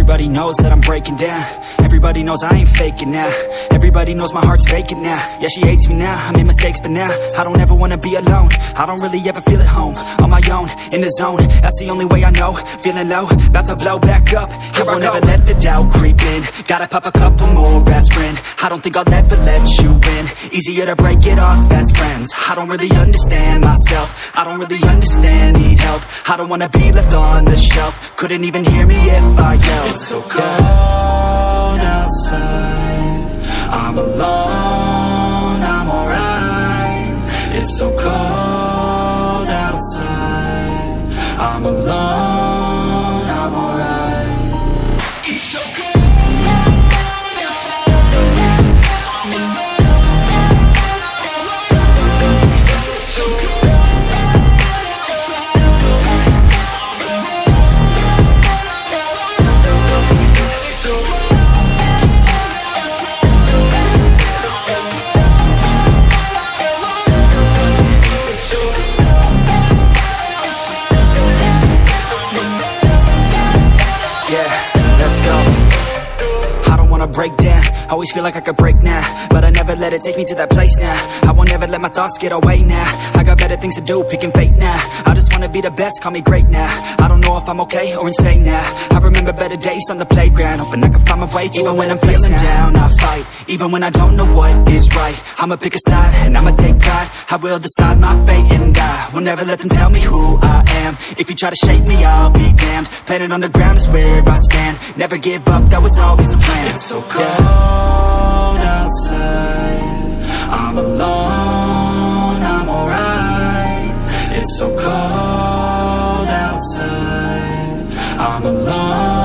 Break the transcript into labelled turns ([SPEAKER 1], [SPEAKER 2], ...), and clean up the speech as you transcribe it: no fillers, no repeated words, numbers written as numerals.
[SPEAKER 1] Everybody knows that I'm breaking down. Everybody knows I ain't faking now. Everybody knows my heart's vacant now. Yeah, she hates me now, I made mistakes, but now I don't ever wanna be alone. I don't really ever feel at home. On my own, in the zone, that's the only way I know. Feeling low, about to blow back up. Here I won't ever let the doubt creep in. Gotta pop a couple more aspirin. I don't think I'll ever let you in. Easier to break it off as friends. I don't really understand myself. I don't really understand, need help. I don't wanna be left on the shelf. Couldn't even hear me if I yelled. It's so cold outside, I'm alone, I'm alright. It's so cold outside, I'm alone, I'm alright. It's so cold. Break down, always feel like I could break now, but I never let it take me to that place now. I won't ever let my thoughts get away now. I got better things to do, picking fate now. I just wanna be the best, call me great now. I don't know if I'm okay or insane now. I remember better days on the playground, hoping I can find my way. Even when I'm feeling down, I fight. Even when I don't know what is right, I'ma pick a side and I'ma take pride. I will decide my fate and I will never let them tell me who I am. If you try to shape me, I'll be damned. Planet on the ground is where I stand. Never give up, that was always the plan. It's so cold outside, I'm alone, I'm alright. It's so cold outside, I'm alone.